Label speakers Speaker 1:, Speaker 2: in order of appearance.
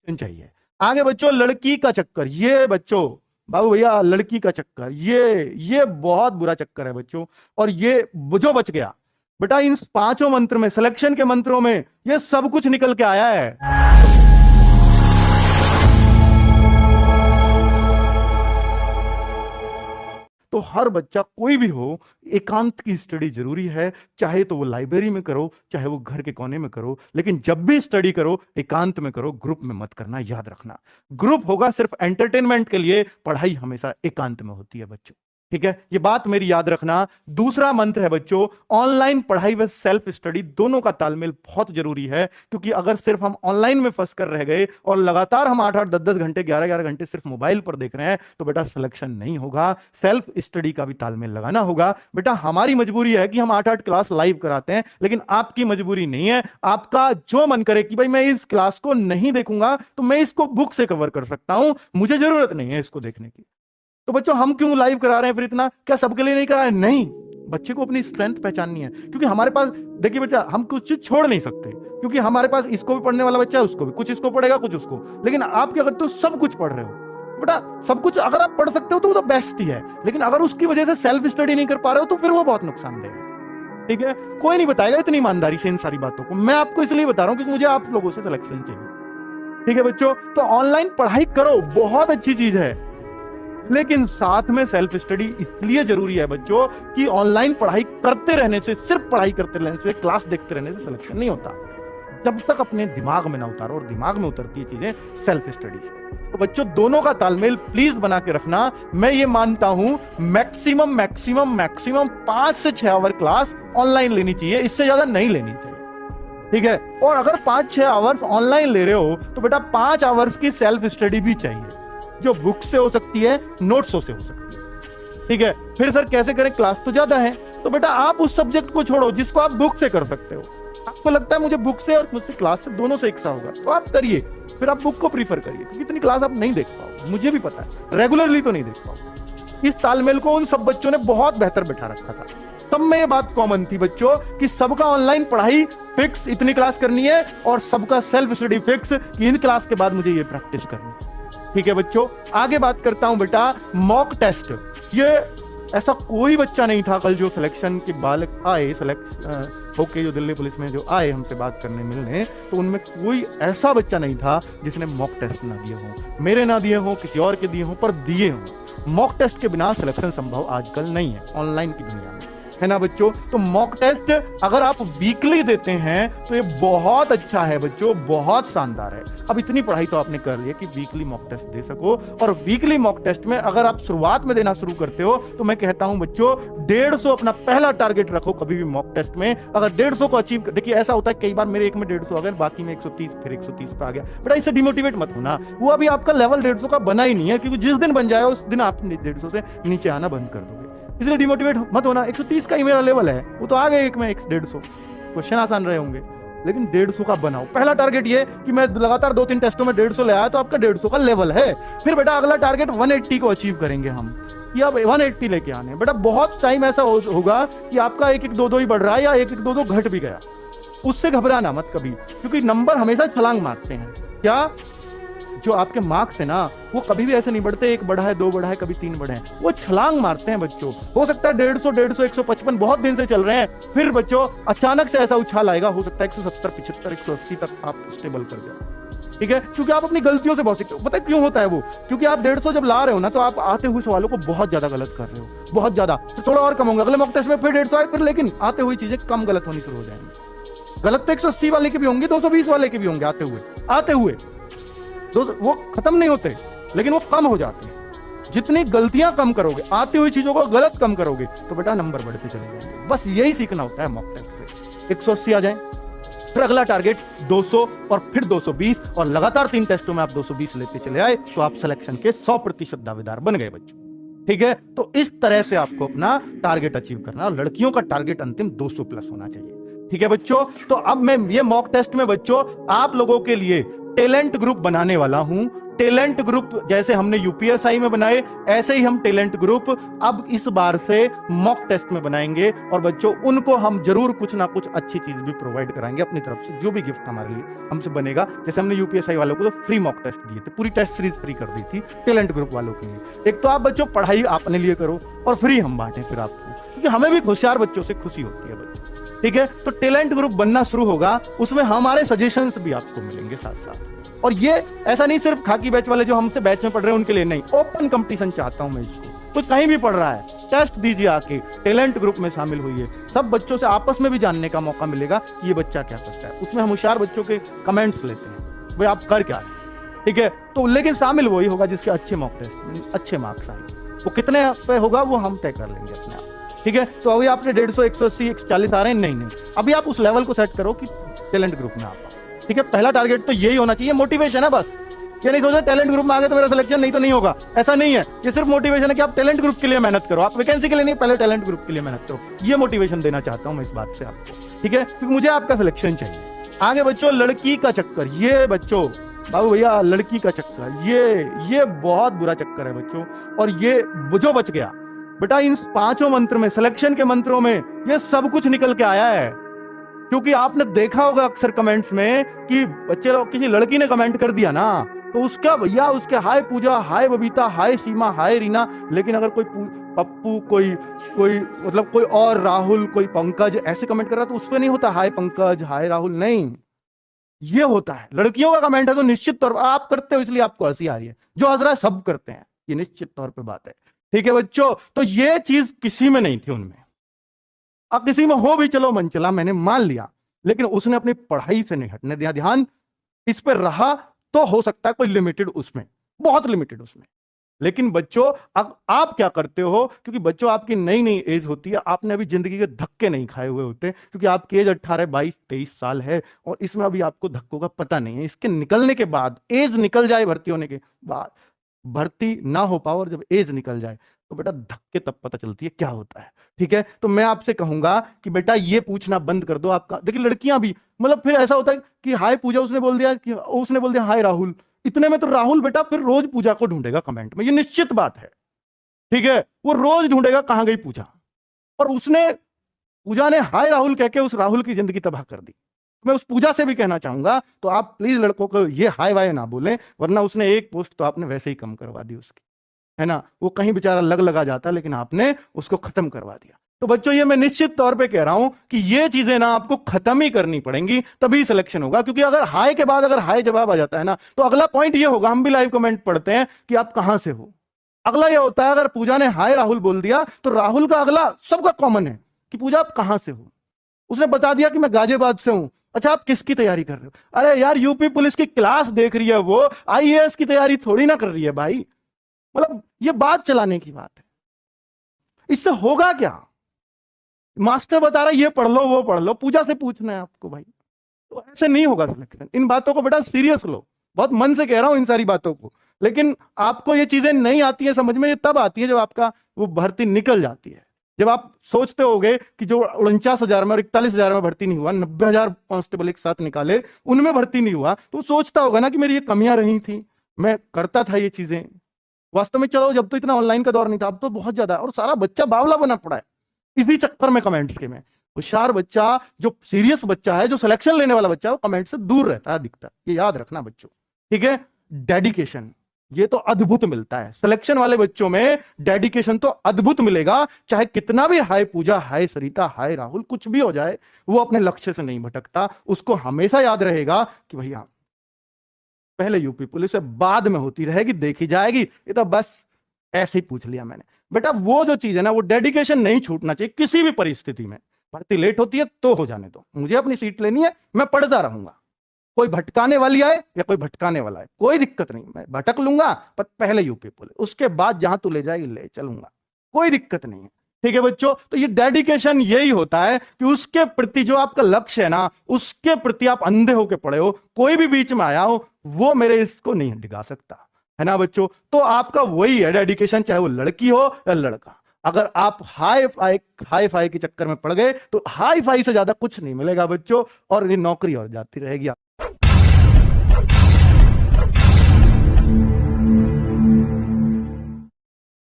Speaker 1: चाहिए। आगे बच्चों, लड़की का चक्कर, ये बच्चों बाबू भैया लड़की का चक्कर, ये बहुत बुरा चक्कर है बच्चों। और ये जो बच गया बेटा, इन पांचों मंत्र में, सिलेक्शन के मंत्रों में ये सब कुछ निकल के आया है। तो हर बच्चा कोई भी हो, एकांत की स्टडी जरूरी है। चाहे तो वो लाइब्रेरी में करो, चाहे वो घर के कोने में करो, लेकिन जब भी स्टडी करो एकांत में करो, ग्रुप में मत करना, याद रखना। ग्रुप होगा सिर्फ एंटरटेनमेंट के लिए, पढ़ाई हमेशा एकांत में होती है बच्चों। ठीक है, ये बात मेरी याद रखना। दूसरा मंत्र है बच्चों, ऑनलाइन पढ़ाई व सेल्फ स्टडी दोनों का तालमेल बहुत जरूरी है। क्योंकि अगर सिर्फ हम ऑनलाइन में फंस कर रह गए और लगातार हम 8-8 10-10 घंटे 11-11 घंटे सिर्फ मोबाइल पर देख रहे हैं, तो बेटा सिलेक्शन नहीं होगा। सेल्फ स्टडी का भी तालमेल लगाना होगा। बेटा हमारी मजबूरी है कि हम 8-8 क्लास लाइव कराते हैं, लेकिन आपकी मजबूरी नहीं है। आपका जो मन करे कि भाई मैं इस क्लास को नहीं देखूंगा, तो मैं इसको बुक से कवर कर सकता हूं, मुझे जरूरत नहीं है इसको देखने की। तो बच्चों हम क्यों लाइव करा रहे हैं फिर इतना? क्या सबके लिए नहीं करा है? नहीं, बच्चे को अपनी स्ट्रेंथ पहचाननी है। क्योंकि हमारे पास, देखिए बच्चा, हम कुछ चीज छोड़ नहीं सकते, क्योंकि हमारे पास इसको भी पढ़ने वाला बच्चा है, उसको भी कुछ इसको पढ़ेगा कुछ उसको। लेकिन आप क्या करते हो, सब कुछ पढ़ रहे हो। बेटा सब कुछ अगर आप पढ़ सकते हो तो वो तो बेस्ट ही है, लेकिन अगर उसकी वजह से सेल्फ स्टडी नहीं कर पा रहे हो तो फिर वो बहुत नुकसानदेह है। ठीक है, कोई नहीं बताएगा इतनी ईमानदारी से इन सारी बातों को। मैं आपको इसलिए बता रहा हूं क्योंकि मुझे आप लोगों से सिलेक्शन चाहिए। ठीक है बच्चों, तो ऑनलाइन पढ़ाई करो, बहुत अच्छी चीज है, लेकिन साथ में सेल्फ स्टडी इसलिए जरूरी है बच्चों कि ऑनलाइन पढ़ाई करते रहने से, सिर्फ पढ़ाई करते रहने से, क्लास देखते रहने से सिलेक्शन नहीं होता। जब तक अपने दिमाग में ना उतारो, और दिमाग में उतरती है चीजें सेल्फ स्टडी से। तो बच्चों दोनों का तालमेल प्लीज बना के रखना। मैं ये मानता हूं मैक्सिमम 5 से 6 आवर क्लास ऑनलाइन लेनी चाहिए, इससे ज्यादा नहीं लेनी चाहिए। ठीक है, और अगर 5-6 आवर्स ऑनलाइन ले रहे हो तो बेटा 5 आवर्स की सेल्फ स्टडी भी चाहिए, जो बुक से हो सकती है, नोट्सों से हो सकती है। ठीक है, फिर सर कैसे करें, क्लास तो ज्यादा है। तो बेटा आप उस सब्जेक्ट को छोड़ो जिसको आप बुक से कर सकते हो। आपको लगता है मुझे बुक से और मुझसे क्लास से दोनों से एक सा होगा, तो आप करिए, फिर आप बुक को प्रीफर करिए, क्योंकि इतनी क्लास आप नहीं देख पाओगे, मुझे भी पता है, रेगुलरली तो नहीं देख पाओगे। इस तालमेल को उन सब बच्चों ने बहुत बेहतर बैठा रखा था। तब में ये बात कॉमन थी बच्चों कि सबका ऑनलाइन पढ़ाई फिक्स, इतनी क्लास करनी है, और सबका सेल्फ स्टडी फिक्स कि इन क्लास के बाद मुझे ये प्रैक्टिस करनी है। ठीक है बच्चों, आगे बात करता हूं बेटा मॉक टेस्ट। ये ऐसा कोई बच्चा नहीं था कल जो सिलेक्शन के बालक आए, सेलेक्ट होके जो दिल्ली पुलिस में जो आए हमसे बात करने मिलने, तो उनमें कोई ऐसा बच्चा नहीं था जिसने मॉक टेस्ट ना दिए हों, मेरे ना दिए हों, किसी और के दिए हों, पर दिए हों। मॉक टेस्ट के बिना सिलेक्शन संभव आजकल नहीं है ऑनलाइन की दुनिया में, है ना बच्चों। तो मॉक टेस्ट अगर आप वीकली देते हैं तो ये बहुत अच्छा है बच्चों, बहुत शानदार है। अब इतनी पढ़ाई तो आपने कर ली है कि वीकली मॉक टेस्ट दे सको। और वीकली मॉक टेस्ट में अगर आप शुरुआत में देना शुरू करते हो तो मैं कहता हूं बच्चों 150 अपना पहला टारगेट रखो कभी भी मॉक टेस्ट में। अगर 150 को अचीव, देखिए ऐसा होता है कई बार मेरे एक में 150 आ गया, बाकी में 130, फिर 130 पे आ गया। बेटा इससे डिमोटिवेट मत होना, वो अभी आपका लेवल 150 का बना ही नहीं है, क्योंकि जिस दिन बन जाए उस दिन आप 150 से नीचे आना बंद कर दोगे, इसलिए डिमोटिवेट मत होना। 130 का ही मेरा लेवल है, वो तो आ गए एक में 150, क्वेश्चन आसान रहे होंगे, लेकिन 150 का बनाओ। पहला टारगेट ये कि मैं लगातार 2-3 टेस्टों में 150 ले आया, तो आपका 150 का लेवल है। फिर बेटा अगला टारगेट 180 को अचीव करेंगे हम, कि अब 180 लेके आने। बेटा बहुत टाइम ऐसा होगा कि आपका 1-1-2-2 ही बढ़ रहा है, या 1-1-2-2 घट भी गया, उससे घबराना मत कभी, क्योंकि नंबर हमेशा छलांग मारते हैं। क्या जो आपके मार्क्स है ना, वो कभी भी ऐसे नहीं बढ़ते 1 बढ़ा है 2 बढ़ा है कभी 3 बढ़े हैं, वो छलांग मारते हैं बच्चों। हो सकता है 150 155 बहुत दिन से चल रहे हैं, फिर बच्चों अचानक से ऐसा उछाल आएगा, हो सकता है 170 75 180 तक आप स्टेबल कर जाओ। ठीक है, क्योंकि आप अपनी गलतियों से बहुत सीखते हो। पता है क्यों होता है वो? क्योंकि आप 150 जब ला रहे हो ना, तो आप आते हुए सवालों को बहुत ज्यादा गलत कर रहे हो, बहुत ज्यादा। तो थोड़ा और कम होंगे अगले मॉक टेस्ट में, फिर 150 आए, फिर लेकिन आते हुए चीजें कम गलत होनी शुरू हो जाएंगी। गलत तो 180 वाले के भी होंगे, 220 वाले के भी होंगे, आते हुए वो खत्म नहीं होते, लेकिन वो कम हो जाते हैं। जितनी गलतियां कम करोगे, आती हुई चीजों को गलत कम करोगे, तो बेटा नंबर बढ़ते चले जाएंगे। बस यही सीखना होता है मॉक टेस्ट से। 180 आ जाए, फिर अगला टारगेट 200, और फिर 220, और लगातार 3 टेस्टों में आप 220 लेते चले आए, तो आप सिलेक्शन के 100% दावेदार बन गए बच्चों। ठीक है, तो इस तरह से आपको अपना टारगेट अचीव करना, और लड़कियों का टारगेट अंतिम 200 प्लस होना चाहिए। ठीक है बच्चों, तो अब मैं ये मॉक टेस्ट में बच्चों आप लोगों के लिए टैलेंट ग्रुप बनाने वाला हूं। टैलेंट ग्रुप जैसे हमने यूपीएसआई में बनाए, ऐसे ही हम टैलेंट ग्रुप अब इस बार से मॉक टेस्ट में बनाएंगे। और बच्चों उनको हम जरूर कुछ ना कुछ अच्छी चीज भी प्रोवाइड कराएंगे अपनी तरफ से, जो भी गिफ्ट हमारे लिए हमसे बनेगा। जैसे हमने यूपीएसआई वालों को तो फ्री मॉक टेस्ट दिए थे, पूरी टेस्ट सीरीज फ्री कर दी थी टैलेंट ग्रुप वालों के लिए। एक तो आप बच्चों पढ़ाई अपने लिए करो और फ्री हम बांटें फिर आपको, क्योंकि हमें भी होशियार बच्चों से खुशी होती है बच्चों। ठीक है, तो टैलेंट ग्रुप बनना शुरू होगा, उसमें हमारे सजेशंस भी आपको मिलेंगे साथ साथ। और ये ऐसा नहीं सिर्फ खाकी बैच वाले जो हमसे बैच में पढ़ रहे हैं उनके लिए नहीं, ओपन कंपटीशन चाहता हूं मैं इसको। कोई कहीं भी पढ़ रहा है, टेस्ट दीजिए आके, टैलेंट ग्रुप में शामिल हुई। सब बच्चों से आपस में भी जानने का मौका मिलेगा कि ये बच्चा क्या करता है। उसमें हम होशियार बच्चों के कमेंट्स लेते हैं, भाई आप कर क्या रहे हैं। ठीक है, तो लेकिन शामिल वही होगा जिसके अच्छे मॉक टेस्ट में अच्छे मार्क्स आएंगे। वो कितने पे होगा वो हम तय कर लेंगे अपने आप। ठीक है, तो अभी आपने 150, 180, 140 आ रहे हैं, नहीं, अभी आप उस लेवल को सेट करो कि टैलेंट ग्रुप में आप। ठीक है, पहला टारगेट तो यही होना चाहिए, मोटिवेशन है बस। ये नहीं सोचो टैलेंट ग्रुप में आ गए तो मेरा सिलेक्शन नहीं तो नहीं होगा, ऐसा नहीं है। ये सिर्फ मोटिवेशन है कि आप टैलेंट ग्रुप के लिए मेहनत करो, आप वैकेंसी के लिए नहीं, पहले टैलेंट ग्रुप के लिए मेहनत करो। ये मोटिवेशन देना चाहता हूं मैं इस बात से आपको। ठीक है, क्योंकि मुझे आपका सिलेक्शन चाहिए। आगे बच्चों लड़की का चक्कर, ये बच्चों बाबू भैया लड़की का चक्कर ये बहुत बुरा चक्कर है बच्चों। और ये जो बच गया बेटा, इन 5 मंत्र में, सिलेक्शन के मंत्रों में ये सब कुछ निकल के आया है। क्योंकि आपने देखा होगा अक्सर कमेंट्स में कि बच्चे लोग, किसी लड़की ने कमेंट कर दिया ना, तो उसका भैया उसके हाय पूजा, हाय बबीता, हाय सीमा, हाय रीना। लेकिन अगर कोई पप्पू, कोई मतलब कोई और राहुल, कोई पंकज ऐसे कमेंट कर रहा तो उस पर नहीं होता हाय पंकज, हाय राहुल, नहीं, ये होता है लड़कियों का कमेंट है तो निश्चित तौर पर आप करते हो, इसलिए आपको हंसी आ रही है। जो हंस रहा है सब करते हैं, ये निश्चित तौर पर बात है। ठीक है बच्चों, तो ये चीज किसी में नहीं थी उनमें। अब किसी में हो भी चलो मन चला, मैंने मान लिया, लेकिन उसने अपनी पढ़ाई से नहीं हटने दिया, ध्यान इस पर रहा। तो हो सकता है कोई लिमिटेड उसमें, बहुत लिमिटेड उसमें। लेकिन बच्चों अब आप क्या करते हो, क्योंकि बच्चों आपकी नई नई एज होती है, आपने अभी जिंदगी के धक्के नहीं खाए हुए होते, क्योंकि आपकी एज 18, 22, 23 साल है और इसमें अभी आपको धक्कों का पता नहीं है। इसके निकलने के बाद, एज निकल जाए भर्ती होने के बाद, भर्ती ना हो पाओ और जब एज निकल जाए तो बेटा धक्के तब पता चलती है क्या होता है। ठीक है, तो मैं आपसे कहूंगा कि बेटा ये पूछना बंद कर दो आपका। देखिए लड़कियां भी, मतलब फिर ऐसा होता है कि हाय पूजा उसने बोल दिया, कि उसने बोल दिया हाय राहुल, इतने में तो राहुल बेटा फिर रोज पूजा को ढूंढेगा कमेंट में, ये निश्चित बात है। ठीक है, वो रोज ढूंढेगा कहां गई पूजा, और पूजा ने हाय राहुल कह के उस राहुल की जिंदगी तबाह कर दी। मैं उस पूजा से भी कहना चाहूंगा, तो आप प्लीज लड़कों को ये हाय वाय ना बोलें, वरना उसने एक पोस्ट तो आपने वैसे ही कम करवा दी उसकी, है ना। वो कहीं बेचारा लगा जाता, लेकिन आपने उसको खत्म करवा दिया। तो बच्चों ये मैं निश्चित तौर पे कह रहा हूं कि ये चीजें ना आपको खत्म ही करनी पड़ेंगी, तभी सिलेक्शन होगा। क्योंकि अगर हाय के बाद अगर हाय जवाब आ जाता है ना, तो अगला पॉइंट ये होगा, हम भी लाइव कमेंट पढ़ते हैं कि आप कहां से हो। अगला ये होता है, अगर पूजा ने हाय राहुल बोल दिया तो राहुल का अगला सबका कॉमन है कि पूजा आप कहां से हो। उसने बता दिया कि मैं गाजियाबाद से हूं। अच्छा आप किसकी तैयारी कर रहे हो? अरे यार यूपी पुलिस की क्लास देख रही है वो, आईएएस की तैयारी थोड़ी ना कर रही है भाई। मतलब ये बात चलाने की बात है, इससे होगा क्या? मास्टर बता रहा है ये पढ़ लो वो पढ़ लो, पूजा से पूछना है आपको भाई, तो ऐसे नहीं होगा सिलेक्शन। इन बातों को बेटा सीरियस लो, बहुत मन से कह रहा हूं इन सारी बातों को। लेकिन आपको ये चीजें नहीं आती है समझ में, ये तब आती है जब आपका वो भर्ती निकल जाती है। जब आप सोचते होगे कि जो 49,000 में और 41,000 में भर्ती नहीं हुआ, 90,000 कांस्टेबल एक साथ निकाले उनमें भर्ती नहीं हुआ, तो सोचता होगा ना कि मेरी ये कमियां रही थी, मैं करता था ये चीजें। वास्तव में चलो जब तो इतना ऑनलाइन का दौर नहीं था, अब तो बहुत ज्यादा, और सारा बच्चा बावला बना पड़ा है इसी चक्कर में कमेंट्स के में। होशियार बच्चा, जो सीरियस बच्चा है, जो सिलेक्शन लेने वाला बच्चा है, वो कमेंट से दूर रहता है, दिखता है। ये याद रखना बच्चों, ठीक है। डेडिकेशन ये तो अद्भुत मिलता है सिलेक्शन वाले बच्चों में, डेडिकेशन तो अद्भुत मिलेगा। चाहे कितना भी हाय पूजा, हाय सरिता, हाय राहुल कुछ भी हो जाए, वो अपने लक्ष्य से नहीं भटकता। उसको हमेशा याद रहेगा कि भैया पहले यूपी पुलिस है, बाद में होती रहेगी, देखी जाएगी, ये तो बस ऐसे ही पूछ लिया मैंने। बेटा वो जो चीज है ना, वो डेडिकेशन नहीं छूटना चाहिए किसी भी परिस्थिति में। भर्ती लेट होती है तो हो जाने दो, मुझे अपनी सीट लेनी है, मैं पढ़ता रहूंगा। कोई भटकाने वाली आए या कोई भटकाने वाला है, कोई दिक्कत नहीं, मैं भटक लूंगा, पर पहले यूपी पुलिस, उसके बाद जहां तू ले जाएगी ले चलूंगा, कोई दिक्कत नहीं है। ठीक है बच्चों, तो ये डेडिकेशन यही होता है कि उसके प्रति जो आपका लक्ष्य है ना, उसके प्रति आप अंधे होके पड़े हो, कोई भी बीच में आया हो वो मेरे इसको नहीं डिगा सकता, है ना बच्चों। तो आपका वही है डेडिकेशन, चाहे वो लड़की हो या लड़का। अगर आप हाई फाई के चक्कर में पड़ गए तो हाई फाई से ज्यादा कुछ नहीं मिलेगा बच्चों, और ये नौकरी और जाती रहेगी।